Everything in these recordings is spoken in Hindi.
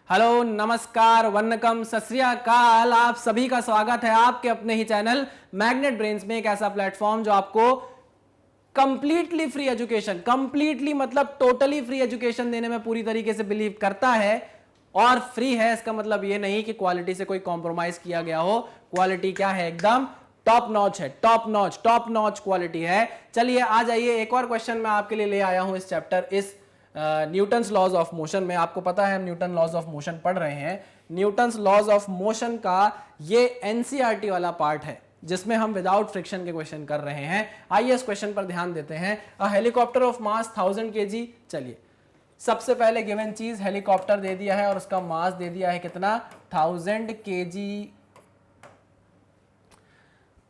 हेलो, नमस्कार, वन्नकम, सत श्री अकाल। आप सभी का स्वागत है आपके अपने ही चैनल मैग्नेट ब्रेन्स में, एक ऐसा प्लेटफॉर्म जो आपको कंप्लीटली फ्री एजुकेशन, कंप्लीटली मतलब टोटली फ्री एजुकेशन देने में पूरी तरीके से बिलीव करता है। और फ्री है इसका मतलब ये नहीं कि क्वालिटी से कोई कॉम्प्रोमाइज किया गया हो। क्वालिटी क्या है? एकदम टॉप नॉच है, टॉप नॉच क्वालिटी है। चलिए आ जाइए, एक और क्वेश्चन मैं आपके लिए ले आया हूं इस चैप्टर, इस न्यूटन्स लॉज ऑफ मोशन में। आपको पता है हम न्यूटन लॉज ऑफ मोशन पढ़ रहे हैं। न्यूटन्स लॉज ऑफ मोशन का ये एनसीईआरटी वाला पार्ट है जिसमें हम विदाउट फ्रिक्शन के क्वेश्चन कर रहे हैं। आइए इस क्वेश्चन पर ध्यान देते हैं। A helicopter of mass 1000 kg। चलिए सबसे पहले गिवन चीज हेलीकॉप्टर दे दिया है और उसका मास दे दिया है कितना? 1000 kg।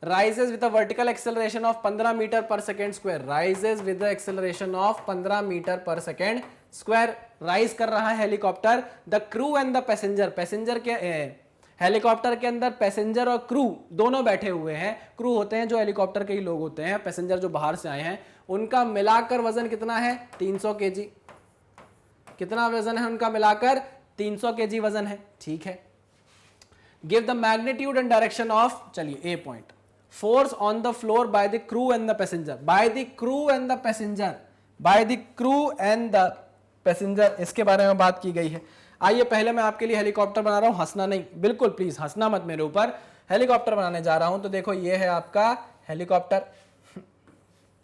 rises with a vertical acceleration of 15 meter per second square. rises with the acceleration of 15 meter per second square. Rise कर रहा है helicopter. The crew and the passenger, passenger के हेलीकॉप्टर के अंदर पैसेंजर और क्रू दोनों बैठे हुए हैं। क्रू होते हैं जो हेलीकॉप्टर के ही लोग होते हैं, पैसेंजर जो बाहर से आए हैं। उनका मिलाकर वजन कितना है? 300 kg। कितना वजन है उनका मिलाकर? 300 kg वजन है। ठीक है। Give the magnitude and direction of, चलिए ए point, force on the floor by the crew and the passenger, by the crew and the passenger, by the crew and the passenger, इसके बारे में बात की गई है। आइए पहले मैं आपके लिए हेलीकॉप्टर बना रहा हूं, हंसना नहीं, बिल्कुल प्लीज हंसना मत मेरे ऊपर। हेलीकॉप्टर बनाने जा रहा हूं तो देखो ये है आपका हेलीकॉप्टर।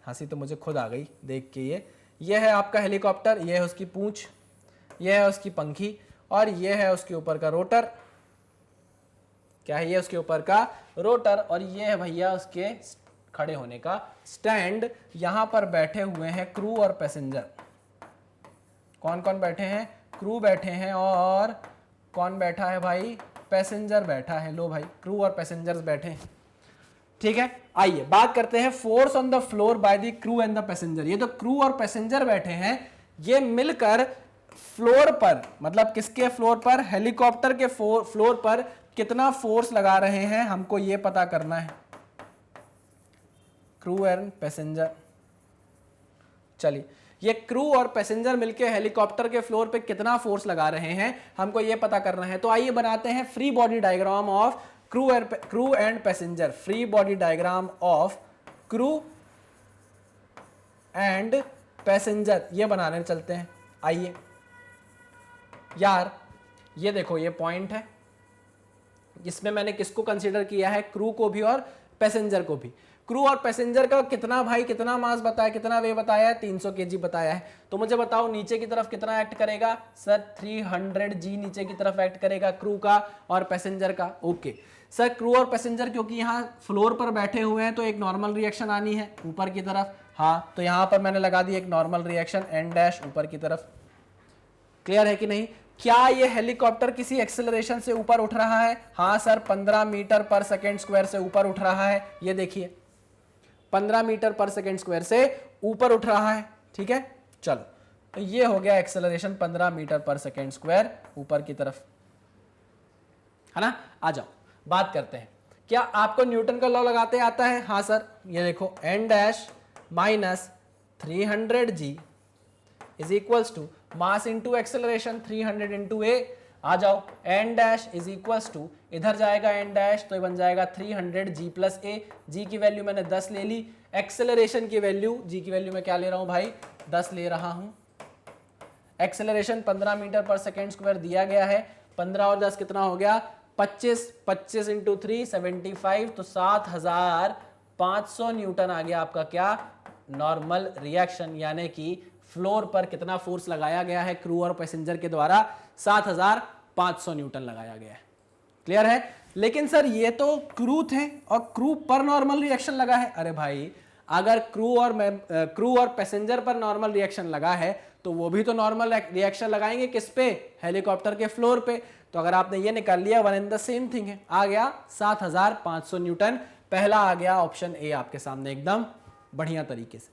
हंसी तो मुझे खुद आ गई देख के। ये है आपका हेलीकॉप्टर, ये है उसकी पूंछ, ये है उसकी पंखी और ये है उसके ऊपर का रोटर। क्या है? ये उसके ऊपर का रोटर और ये है भैया उसके खड़े होने का स्टैंड। यहां पर बैठे हुए हैं क्रू और पैसेंजर। कौन कौन बैठे हैं? क्रू बैठे हैं और कौन बैठा है भाई? पैसेंजर बैठा है। लो भाई, क्रू और पैसेंजर्स बैठे हैं। ठीक है, आइए बात करते हैं force on the floor by the crew and the passenger. ये तो क्रू और पैसेंजर बैठे हैं, ये मिलकर फ्लोर पर, मतलब किसके फ्लोर पर? हेलीकॉप्टर के फ्लोर पर कितना फोर्स लगा रहे हैं हमको ये पता करना है। Crew and passenger. चलिए ये क्रू और पैसेंजर मिलके हेलीकॉप्टर के फ्लोर पे कितना फोर्स लगा रहे हैं हमको ये पता करना है। तो आइए बनाते हैं free body diagram of crew and passenger. Free body diagram of crew and passenger ये बनाने चलते हैं। आइए यार, ये देखो ये पॉइंट है, इसमें मैंने किसको कंसीडर किया है? क्रू को भी और पैसेंजर को भी। क्रू और पैसेंजर का कितना भाई, कितना मास बताया, कितना वे बताया है? 300 kg बताया है। तो मुझे बताओ नीचे की तरफ कितना एक्ट करेगा? सर 300 G नीचे की तरफ एक्ट करेगा क्रू का और पैसेंजर का। ओके सर, क्रू और पैसेंजर क्योंकि यहाँ फ्लोर पर बैठे हुए हैं तो एक नॉर्मल रिएक्शन आनी है ऊपर की तरफ। हाँ, तो यहाँ पर मैंने लगा दी एक नॉर्मल रिएक्शन एन डैश ऊपर की तरफ। क्लियर है कि नहीं? क्या ये हेलीकॉप्टर किसी एक्सेलरेशन से ऊपर उठ रहा है? हाँ sir, 15 meter per second square से ऊपर उठ रहा है। ये देखिए 15 मीटर पर सेकेंड स्क्वायर से ऊपर उठ रहा है। ठीक है, चलो तो ये हो गया acceleration 15 meter per second square ऊपर की तरफ, है ना। आ जाओ बात करते हैं। क्या आपको न्यूटन का लॉ लगाते आता है? हाँ सर, ये देखो N dash minus 300G is equals to mass into acceleration 300 into A. आ जाओ, N dash is equals to, इधर जाएगा एन डैश तो ये बन जाएगा 300G प्लस ए। जी की वैल्यू मैंने 10 ले ली, एक्सेलरेशन की वैल्यू, जी की वैल्यू मैं क्या ले रहा हूं भाई? 10 ले रहा हूं। Acceleration 15 meter per second square दिया गया है। 15 और 10 कितना हो गया? 25। 25 इंटू 3 75, तो 7500 न्यूटन आ गया आपका क्या? नॉर्मल रिएक्शन, यानी कि फ्लोर पर कितना फोर्स लगाया गया है क्रू और पैसेंजर के द्वारा? 7500 न्यूटन लगाया गया है। क्लियर है? लेकिन सर ये तो क्रू थे और क्रू पर नॉर्मल रिएक्शन लगा है। अरे भाई, अगर क्रू और पैसेंजर पर नॉर्मल रिएक्शन लगा है तो वो भी तो नॉर्मल रिएक्शन लगाएंगे किस पे? हेलीकॉप्टर के फ्लोर पे। तो अगर आपने ये निकाल लिया, one and the same thing है। आ गया 7500 न्यूटन। पहला आ गया ऑप्शन ए आपके सामने एकदम बढ़िया तरीके से।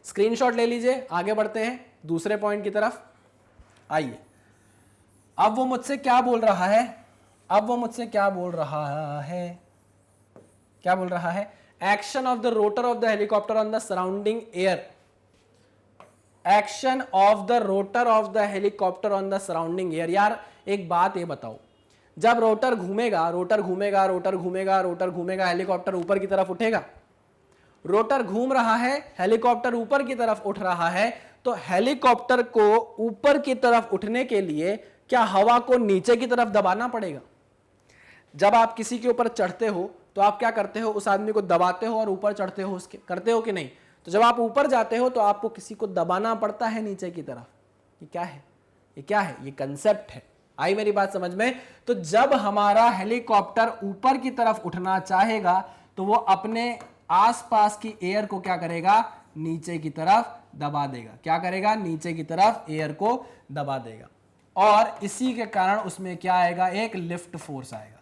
स्क्रीनशॉट ले लीजिए, आगे बढ़ते हैं दूसरे पॉइंट की तरफ। आइए, अब वो मुझसे क्या बोल रहा है? क्या बोल रहा है? Action of the rotor of the helicopter on the surrounding air. Action of the rotor of the helicopter on the surrounding air. यार एक बात ये बताओ, जब रोटर घूमेगा, रोटर घूमेगा, रोटर घूमेगा, रोटर घूमेगा, हेलीकॉप्टर ऊपर की तरफ उठेगा। रोटर घूम रहा है, हेलीकॉप्टर ऊपर की तरफ उठ रहा है, तो हेलीकॉप्टर को ऊपर की तरफ उठने के लिए क्या हवा को नीचे की तरफ दबाना पड़ेगा? जब आप किसी के ऊपर चढ़ते हो तो आप क्या करते हो, उस आदमी को दबाते हो और ऊपर चढ़ते हो उसके, करते हो कि नहीं? तो जब आप ऊपर जाते हो तो आपको किसी को दबाना पड़ता है नीचे की तरफ। ये क्या है? ये क्या है? ये कंसेप्ट है। आई मेरी बात समझ में? तो जब हमारा हेलीकॉप्टर ऊपर की तरफ उठना चाहेगा तो वो अपने आसपास की एयर को क्या करेगा? नीचे की तरफ दबा देगा। क्या करेगा? नीचे की तरफ एयर को दबा देगा, और इसी के कारण उसमें क्या आएगा? एक लिफ्ट फोर्स आएगा।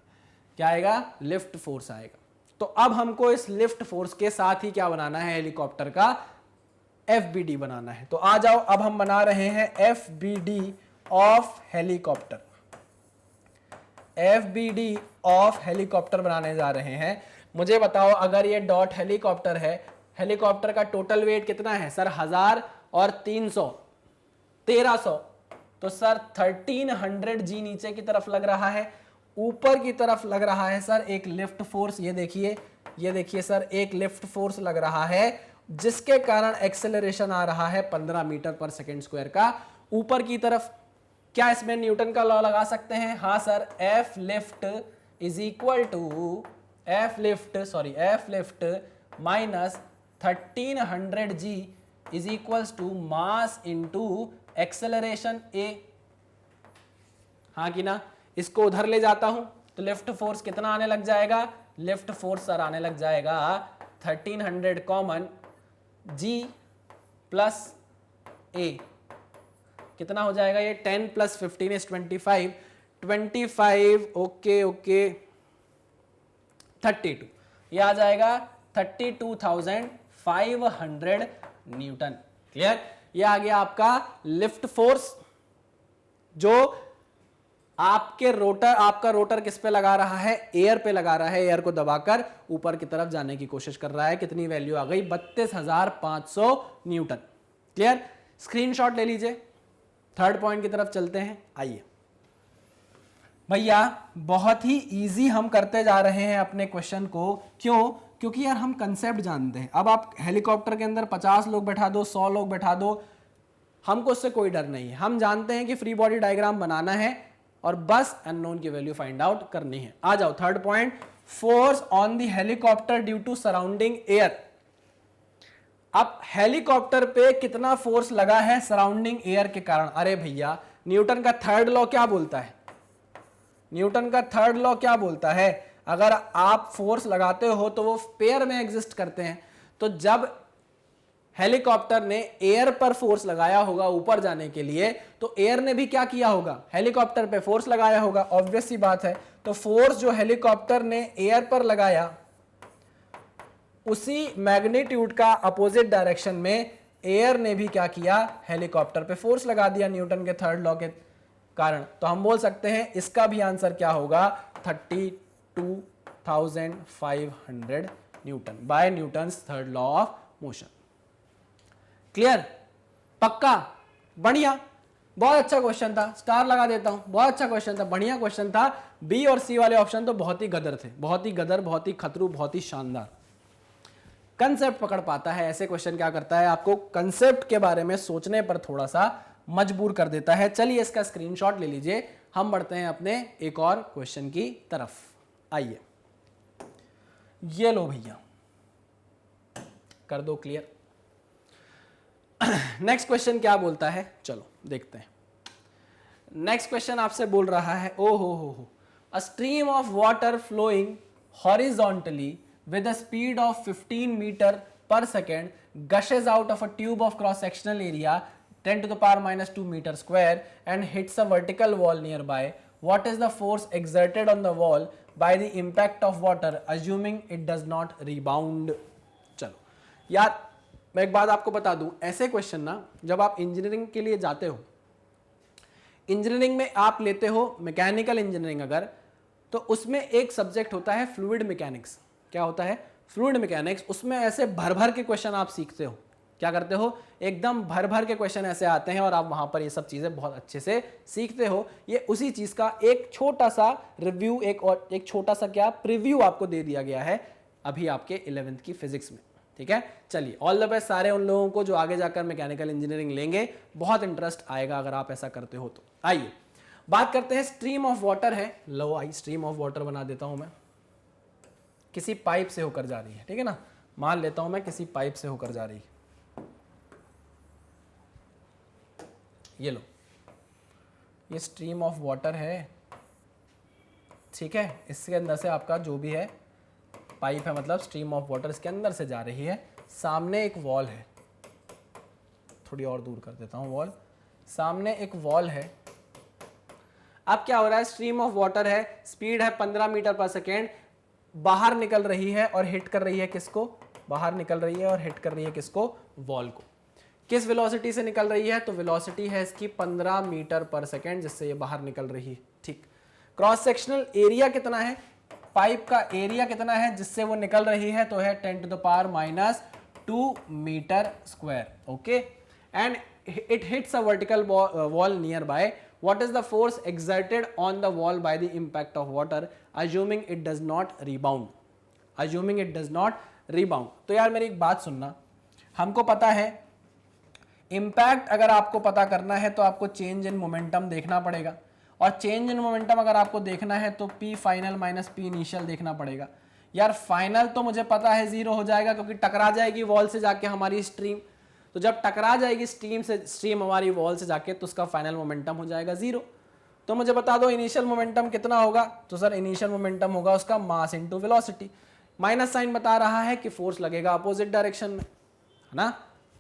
क्या आएगा? लिफ्ट फोर्स आएगा। तो अब हमको इस लिफ्ट फोर्स के साथ ही क्या बनाना है? हेलीकॉप्टर का FBD बनाना है। तो आ जाओ, अब हम बना रहे हैं FBD of helicopter. FBD of helicopter बनाने जा रहे हैं। मुझे बताओ, अगर ये डॉट हेलीकॉप्टर है, हेलीकॉप्टर का टोटल वेट कितना है सर? 1000 और 300 1300, तो सर 1300 G नीचे की तरफ लग रहा है, ऊपर की तरफ लग रहा है सर एक लिफ्ट फोर्स। ये देखिए सर, एक लिफ्ट फोर्स लग रहा है जिसके कारण एक्सेलरेशन आ रहा है 15 मीटर पर सेकेंड स्क्वायर का ऊपर की तरफ। क्या इसमें न्यूटन का लॉ लगा सकते हैं? हाँ sir, F lift is equal to F lift minus 1300 G is equals to mass into acceleration A। हाँ कि ना? इसको उधर ले जाता हूं तो लिफ्ट फोर्स कितना आने लग जाएगा? लिफ्ट फोर्स सर आने लग जाएगा 1300 कॉमन G प्लस A। कितना हो जाएगा ये? 10 प्लस 15 इज 25। ओके 32। ये आ जाएगा 32,500 न्यूटन। क्लियर? ये आ गया आपका लिफ्ट फोर्स, जो आपका रोटर किस पे लगा रहा है? एयर पे लगा रहा है। एयर को दबाकर ऊपर की तरफ जाने की कोशिश कर रहा है। कितनी वैल्यू आ गई? 32,500 न्यूटन। क्लियर? स्क्रीनशॉट ले लीजिए। थर्ड पॉइंट की तरफ चलते हैं। आइए भैया, बहुत ही इजी हम करते जा रहे हैं अपने क्वेश्चन को। क्यों? क्योंकि यार हम कंसेप्ट जानते हैं। अब आप हेलीकॉप्टर के अंदर 50 लोग बैठा दो, 100 लोग बैठा दो, हमको उससे कोई डर नहीं है। हम जानते हैं कि फ्री बॉडी डायग्राम बनाना है और बस अननोन की वैल्यू फाइंड आउट करनी है। आ जाओ, third point, force on the helicopter due to surrounding air. अब हेलीकॉप्टर पे कितना फोर्स लगा है सराउंडिंग एयर के कारण? अरे भैया, न्यूटन का थर्ड लॉ क्या बोलता है? न्यूटन का थर्ड लॉ क्या बोलता है? अगर आप फोर्स लगाते हो तो वो पेयर में एग्जिस्ट करते हैं। तो जब हेलीकॉप्टर ने एयर पर फोर्स लगाया होगा ऊपर जाने के लिए, तो एयर ने भी क्या किया होगा? हेलीकॉप्टर पे फोर्स लगाया होगा। ऑब्वियस सी बात है। तो फोर्स जो हेलीकॉप्टर ने एयर पर लगाया, उसी मैग्नीट्यूड का अपोजिट डायरेक्शन में एयर ने भी क्या किया? हेलीकॉप्टर पे फोर्स लगा दिया न्यूटन के थर्ड लॉ के कारण। तो हम बोल सकते हैं इसका भी आंसर क्या होगा? 32,500 newton by newton's third law of motion. Clear? पक्का? बढ़िया, बहुत अच्छा क्वेश्चन था। स्टार लगा देता हूं। बहुत अच्छा क्वेश्चन था, बढ़िया क्वेश्चन था। बी और सी वाले ऑप्शन तो बहुत ही गदर थे, बहुत ही गदर, बहुत ही खतरू, बहुत ही शानदार। कंसेप्ट पकड़ पाता है ऐसे क्वेश्चन। क्या करता है? आपको कंसेप्ट के बारे में सोचने पर थोड़ा सा मजबूर कर देता है। चलिए इसका स्क्रीनशॉट ले लीजिए। हम बढ़ते हैं अपने एक और क्वेश्चन की तरफ। आइए, ये लो भैया, कर दो क्लियर। नेक्स्ट क्वेश्चन क्या बोलता है? चलो देखते हैं। नेक्स्ट क्वेश्चन आपसे बोल रहा है, ओ हो, a stream of water flowing horizontally with a speed of 15 meter per second gushes out of a tube of cross sectional area 10 to the power minus 2 meter square and hits a vertical wall nearby. What is the force exerted on the wall by the impact of water assuming it does not rebound? चलो यार, मैं एक बात आपको बता दूं, ऐसे क्वेश्चन ना जब आप इंजीनियरिंग के लिए जाते हो, इंजीनियरिंग में आप लेते हो मैकेनिकल इंजीनियरिंग अगर, तो उसमें एक सब्जेक्ट होता है फ्लूइड मैकेनिक्स। क्या होता है? Fluid mechanics. उसमें ऐसे भर भर के क्वेश्चन आप सीखते हो। क्या करते हो, एकदम भर भर के क्वेश्चन ऐसे आते हैं और आप वहां पर ये सब चीजें बहुत अच्छे से सीखते हो। ये उसी चीज का एक छोटा सा रिव्यू, एक छोटा सा क्या प्रीव्यू आपको दे दिया गया है अभी आपके 11th की फिजिक्स में। ठीक है, चलिए ऑल द बेस्ट सारे उन लोगों को जो आगे जाकर मैकेनिकल इंजीनियरिंग लेंगे, बहुत इंटरेस्ट आएगा अगर आप ऐसा करते हो तो। आइए बात करते हैं, स्ट्रीम ऑफ वाटर है, लो आई स्ट्रीम ऑफ वाटर बना देता हूं मैं, किसी पाइप से होकर जा रही है, ठीक है ना, मान लेता हूं मैं किसी पाइप से होकर जा रही है, ये लो, ये स्ट्रीम ऑफ वाटर है, ठीक है, इसके अंदर से आपका जो भी है पाइप है, मतलब स्ट्रीम ऑफ वाटर इसके अंदर से जा रही है, सामने एक वॉल है, थोड़ी और दूर कर देता हूं वॉल, सामने एक वॉल है। अब क्या हो रहा है, स्ट्रीम ऑफ वाटर है, स्पीड है 15 मीटर पर सेकेंड, बाहर निकल रही है और हिट कर रही है किसको, बाहर निकल रही है और हिट कर रही है किसको, वॉल को। किस वेलोसिटी से निकल रही है, तो वेलोसिटी है इसकी 15 मीटर पर सेकेंड, जिससे ये बाहर निकल रही है। ठीक, क्रॉस सेक्शनल एरिया कितना है, पाइप का एरिया कितना है जिससे वो निकल रही है, तो है 10⁻⁻² meter square. Okay, and it hits a vertical wall nearby, what is the force exerted on the wall by the impact of water, assuming it does not rebound, assuming it does not rebound। तो यार मेरी एक बात सुनना, हमको पता है इम्पैक्ट अगर आपको पता करना है तो आपको चेंज इन मोमेंटम देखना पड़ेगा, और चेंज इन मोमेंटम अगर आपको देखना है तो P final minus P initial देखना पड़ेगा। यार फाइनल तो मुझे पता है 0 हो जाएगा, क्योंकि टकरा जाएगी वॉल से जाके हमारी स्ट्रीम, तो जब टकरा जाएगी स्ट्रीम हमारी वॉल से जाके, तो उसका फाइनल मोमेंटम हो जाएगा 0। तो मुझे बता दो इनिशियल मोमेंटम कितना होगा, तो सर इनिशियल मोमेंटम होगा उसका mass into velocity, minus sign बता रहा है कि फोर्स लगेगा अपोजिट डायरेक्शन में, है ना।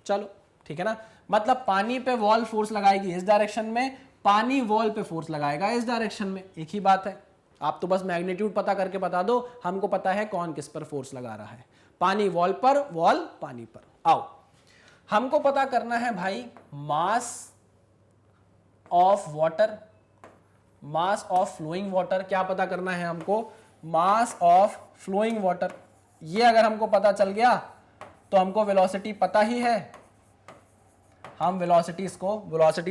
चलो ठीक है ना, मतलब पानी पे वॉल फोर्स लगाएगी इस डायरेक्शन में, पानी वॉल पे फोर्स लगाएगा इस डायरेक्शन में, एक ही बात है। आप तो बस मैग्नीट्यूड पता करके बता दो, हमको पता है कौन किस पर फोर्स लगा रहा है, पानी वॉल पर, वॉल पानी पर। आओ हमको पता करना है भाई mass of water, mass of flowing water, क्या पता करना है हमको, मास ऑफ फ्लोइंग वाटर। ये अगर हमको पता चल गया तो हमको वेलोसिटी पता ही है, हम वेलोसिटी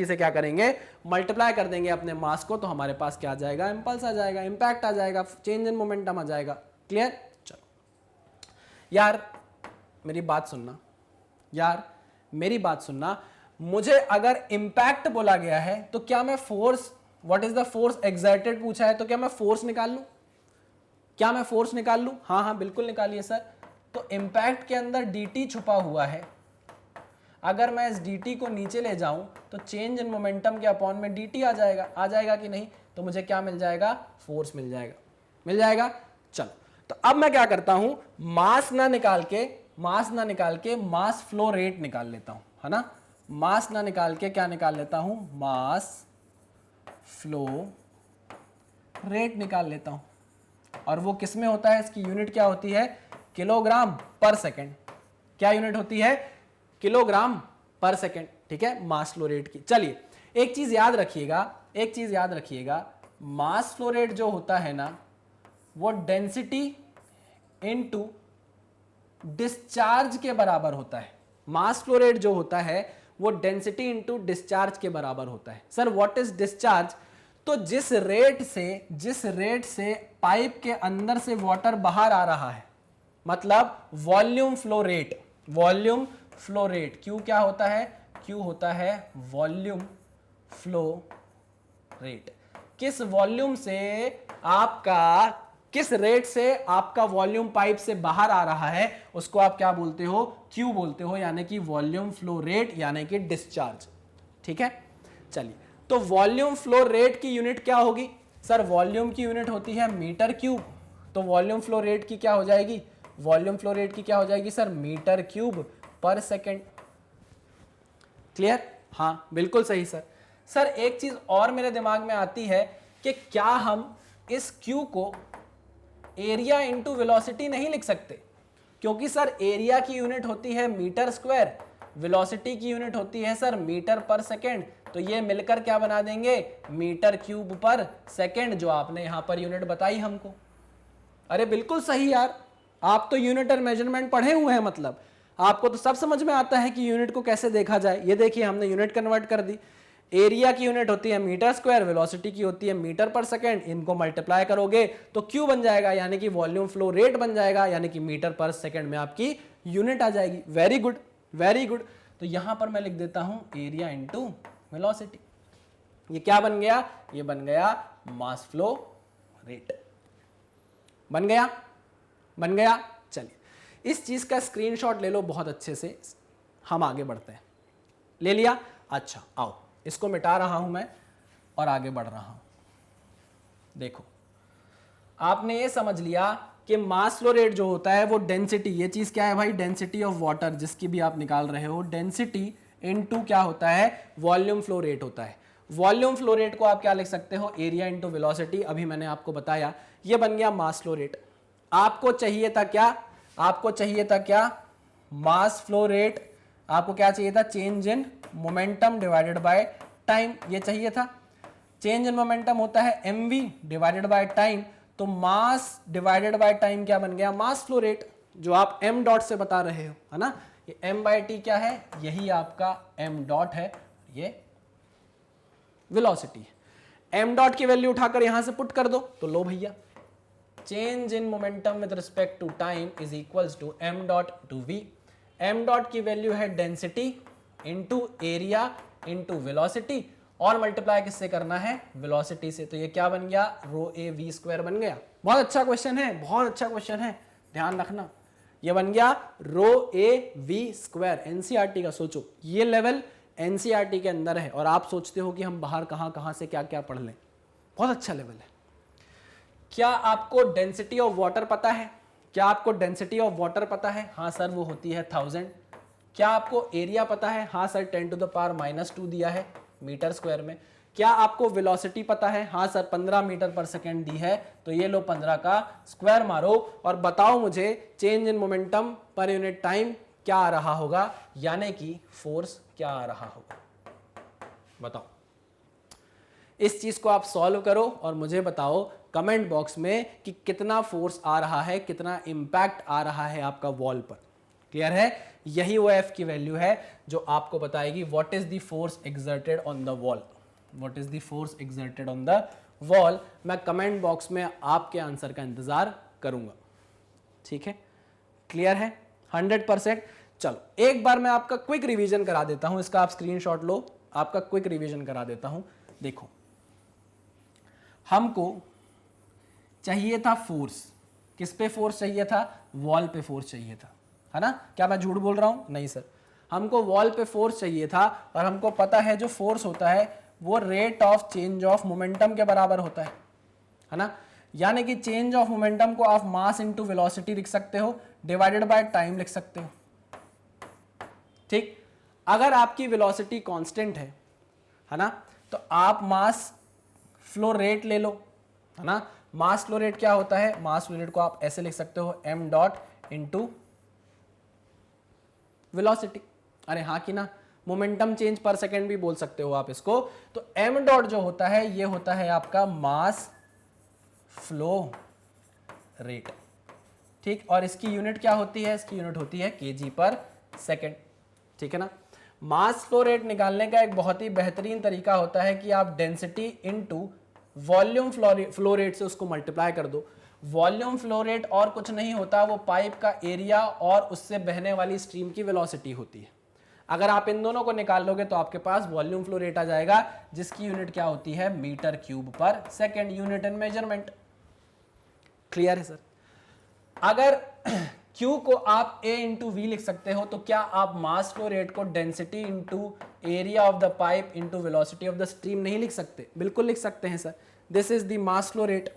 से क्या करेंगे, मल्टीप्लाई कर देंगे अपने मास को, तो हमारे पास क्या आ जाएगा, इंपल्स आ जाएगा, इंपैक्ट आ जाएगा, चेंज इन मोमेंटम आ जाएगा। क्लियर। चलो यार मेरी बात सुनना, यार मेरी बात सुनना, मुझे अगर इंपैक्ट बोला गया है तो क्या मैं force, what is the force exerted पूछा है, तो क्या मैं फोर्स निकाल लूं, क्या मैं फोर्स निकाल लूं, हाँ हाँ बिल्कुल निकालिए सर। तो इंपैक्ट के अंदर dt छुपा हुआ है, अगर मैं इस dt को नीचे ले जाऊं तो चेंज इन मोमेंटम के अपॉन में dt आ जाएगा कि नहीं, तो मुझे क्या मिल जाएगा, फोर्स मिल जाएगा। चलो तो अब मैं क्या करता हूं, मास ना निकाल के मास फ्लो रेट निकाल लेता हूं, है ना, मास ना निकाल के क्या निकाल लेता हूं, मास फ्लो रेट निकाल लेता हूं। और वो किस में होता है, इसकी यूनिट क्या होती है, किलोग्राम पर सेकेंड। क्या यूनिट होती है, किलोग्राम पर सेकेंड। ठीक है, मास फ्लो रेट की। चलिए एक चीज याद रखिएगा, मास फ्लो रेट जो होता है ना, वो डेंसिटी इनटू डिस्चार्ज के बराबर होता है। मास फ्लो रेट जो होता है वो डेंसिटी इनटू डिस्चार्ज के बराबर होता है। सर व्हाट इज डिस्चार्ज, तो जिस रेट से पाइप के अंदर से वाटर बाहर आ रहा है, मतलब वॉल्यूम फ्लो रेट, क्यू क्या होता है, क्यू होता है वॉल्यूम फ्लो रेट। किस रेट से आपका वॉल्यूम पाइप से बाहर आ रहा है उसको आप क्या बोलते हो, क्यू बोलते हो, यानी कि वॉल्यूम फ्लो रेट, यानी कि डिस्चार्ज। ठीक है, चलिए तो वॉल्यूम फ्लो रेट की यूनिट क्या होगी, सर वॉल्यूम की यूनिट होती है मीटर क्यूब, तो वॉल्यूम फ्लो रेट की क्या हो जाएगी, सर मीटर क्यूब पर सेकेंड। क्लियर, हाँ बिल्कुल सही सर। सर एक चीज और मेरे दिमाग में आती है कि क्या हम इस क्यू को एरिया इंटू वेलोसिटी नहीं लिख सकते, क्योंकि सर एरिया की यूनिट होती है मीटर स्क्वायर, वेलोसिटी की यूनिट होती है सर मीटर पर सेकेंड, तो ये मिलकर क्या बना देंगे, मीटर क्यूब पर सेकेंड, जो आपने यहां पर यूनिट बताई हमको। अरे बिल्कुल सही यार, आप तो यूनिट और मेजरमेंट पढ़े हुए हैं, मतलब आपको तो सब समझ में आता है कि यूनिट को कैसे देखा जाए। ये देखिए हमने यूनिट कन्वर्ट कर दी। एरिया की यूनिट होती है मीटर स्क्वायर, वेलोसिटी की होती है मीटर पर सेकंड, इनको मल्टीप्लाई करोगे तो क्यू बन जाएगा, यानी कि वॉल्यूम फ्लो रेट बन जाएगा, यानी कि मीटर पर सेकंड में आपकी यूनिट आ जाएगी। Very good, very good. तो यहां पर मैं लिख देता हूं एरिया इंटू वेलोसिटी। ये क्या बन गया? ये बन गया मास फ्लो रेट। बन गया, बन गया। चलिए इस चीज का स्क्रीनशॉट ले लो बहुत अच्छे से, हम आगे बढ़ते हैं। ले लिया? अच्छा आओ, इसको मिटा रहा हूं मैं और आगे बढ़ रहा हूं। देखो आपने ये समझ लिया कि मास फ्लो रेट जो होता है वो डेंसिटी, ये चीज क्या है भाई? डेंसिटी ऑफ वाटर, जिसकी भी आप निकाल रहे हो, डेंसिटी इनटू क्या होता है? वॉल्यूम फ्लो रेट होता है। वॉल्यूम फ्लो रेट को आप क्या लिख सकते हो? Area into velocity. अभी मैंने आपको बताया, ये बन गया मास फ्लो रेट। आपको चाहिए था क्या? आपको चाहिए था क्या? Mass flow rate. आपको क्या चाहिए था? Change in momentum divided by time, ये चाहिए था। चेंज इन मोमेंटम होता है mv डिवाइडेड बाय टाइम, तो मास डिवाइडेड बाय टाइम क्या बन गया? मास फ्लो रेट, जो आप m डॉट से बता रहे हो, है ना? ये m बाय टी क्या है? यही आपका m डॉट है, ये वेलोसिटी है। m डॉट की वैल्यू उठाकर यहां से पुट कर दो, तो लो भैया, change in momentum with respect to time is equals to m dot to v। m dot की वैल्यू है density into area into velocity, और मल्टीप्लाई किससे करना है? वेलोसिटी से। तो ये क्या बन गया? रो ए वी स्क्वायर बन गया। बहुत अच्छा क्वेश्चन है, बहुत अच्छा क्वेश्चन है, ध्यान रखना। ये बन गया रो ए वी स्क्वायर। एनसीईआरटी का सोचो, ये लेवल एनसीईआरटी के अंदर है और आप सोचते हो कि हम बाहर कहां कहां से क्या क्या पढ़ लें। बहुत अच्छा लेवल है। क्या आपको डेंसिटी ऑफ वाटर पता है? क्या आपको डेंसिटी ऑफ वाटर पता है? हाँ सर, वो होती है 1000। क्या आपको एरिया पता है? हाँ सर, 10 टू द पावर -2 दिया है मीटर स्क्वायर में। क्या आपको वेलोसिटी पता है? हाँ सर, 15 मीटर पर सेकेंड दी है, तो ये लो 15 का स्क्वायर मारो और बताओ मुझे change in momentum per unit time क्या आ रहा होगा, यानी कि फोर्स क्या आ रहा होगा। बताओ। इस चीज को आप सॉल्व करो और मुझे बताओ कमेंट बॉक्स में कि कितना फोर्स आ रहा है, कितना इंपैक्ट आ रहा है आपका वॉल पर। क्लियर है? यही वो एफ की वैल्यू है जो आपको बताएगी what is the force exerted on the wall. What is the force exerted on the wall. मैं कमेंट बॉक्स में आपके आंसर का इंतजार करूंगा। ठीक है? क्लियर है? 100%। चलो एक बार मैं आपका क्विक रिवीजन करा देता हूं, इसका आप स्क्रीनशॉट लो, आपका क्विक रिवीजन करा देता हूं। देखो, हमको चाहिए था फोर्स, किस पे फोर्स चाहिए था? वॉल पे फोर्स चाहिए था, है ना? क्या मैं झूठ बोल रहा हूं? नहीं सर, हमको वॉल पे फोर्स चाहिए था और हमको पता है जो फोर्स होता है वो rate of change of momentum के बराबर होता है ना? यानी कि चेंज ऑफ मोमेंटम को आप मास इनटू वेलोसिटी लिख सकते हो, डिवाइडेड बाय टाइम लिख सकते हो। ठीक? अगर आपकी वेलोसिटी कांस्टेंट है ना, तो आप मास फ्लो रेट ले लो, है ना? मास फ्लो रेट क्या होता है? मास फ्लो रेट को आप ऐसे लिख सकते हो, m डॉट इंटू वेलोसिटी। अरे हाँ कि ना, मोमेंटम चेंज पर सेकेंड भी बोल सकते हो आप इसको। तो m डॉट जो होता है ये होता है आपका मास फ्लो रेट। ठीक? और इसकी यूनिट क्या होती है? इसकी यूनिट होती है kg पर सेकेंड। ठीक है ना? मास फ्लो रेट निकालने का एक बहुत ही बेहतरीन तरीका होता है कि आप density into volume flow rate से उसको मल्टीप्लाई कर दो। वॉल्यूम फ्लो रेट और कुछ नहीं होता, वो पाइप का एरिया और उससे बहने वाली स्ट्रीम की वेलोसिटी होती है। अगर आप इन दोनों को निकाल लोगे तो आपके पास वॉल्यूम फ्लो रेट आ जाएगा, जिसकी यूनिट क्या होती है? मीटर क्यूब पर second, unit in measurement. Clear है सर? अगर Q को आप A इंटू वी लिख सकते हो, तो क्या आप मास फ्लो रेट को density into area of the pipe into velocity of the stream नहीं लिख सकते? बिल्कुल लिख सकते हैं sir. This is the mass flow rate.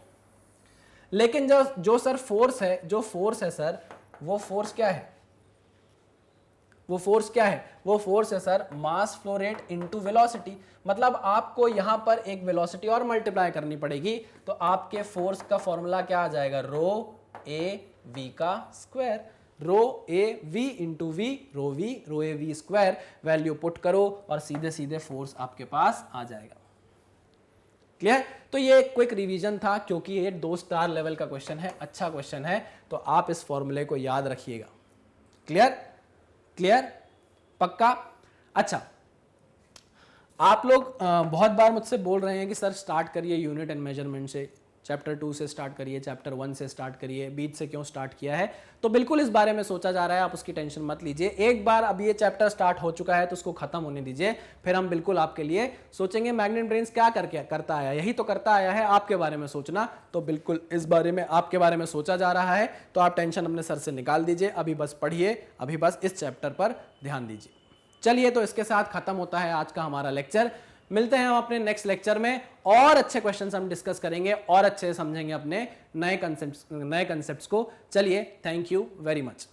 लेकिन जो सर फोर्स है, जो फोर्स है सर, वो फोर्स क्या है? वो फोर्स क्या है? वो फोर्स है sir mass flow rate into velocity. मतलब आपको यहां पर एक वेलोसिटी और मल्टीप्लाई करनी पड़ेगी, तो आपके फोर्स का फॉर्मूला क्या आ जाएगा? रो ए वी का square. Rho a v into v, rho a v square. Value put करो और सीधे सीधे फोर्स आपके पास आ जाएगा। क्लियर? तो ये एक क्विक रिवीजन था, क्योंकि ये 2 स्टार लेवल का क्वेश्चन है, अच्छा क्वेश्चन है, तो आप इस फॉर्मूले को याद रखिएगा। क्लियर? क्लियर, पक्का? अच्छा, आप लोग बहुत बार मुझसे बोल रहे हैं कि सर स्टार्ट करिए यूनिट एंड मेजरमेंट से, चैप्टर 2 से स्टार्ट करिए, चैप्टर 1 से स्टार्ट करिए, बीच से क्यों स्टार्ट किया है? तो बिल्कुल इस बारे में सोचा जा रहा है, आप उसकी टेंशन मत लीजिए। एक बार अब ये चैप्टर स्टार्ट हो चुका है तो उसको खत्म होने दीजिए, फिर हम बिल्कुल आपके लिए सोचेंगे मैग्नेट ब्रेन्स क्या करके करता आया, यही तो करता आया है, आपके बारे में सोचना। तो बिल्कुल इस बारे में आपके बारे में सोचा जा रहा है, तो आप टेंशन अपने सर से निकाल दीजिए, अभी बस पढ़िए, अभी बस इस चैप्टर पर ध्यान दीजिए। चलिए, तो इसके साथ खत्म होता है आज का हमारा लेक्चर। मिलते हैं हम अपने नेक्स्ट लेक्चर में, और अच्छे क्वेश्चंस हम डिस्कस करेंगे और अच्छे से समझेंगे अपने नए कंसेप्ट्स को। चलिए, थैंक यू वेरी मच।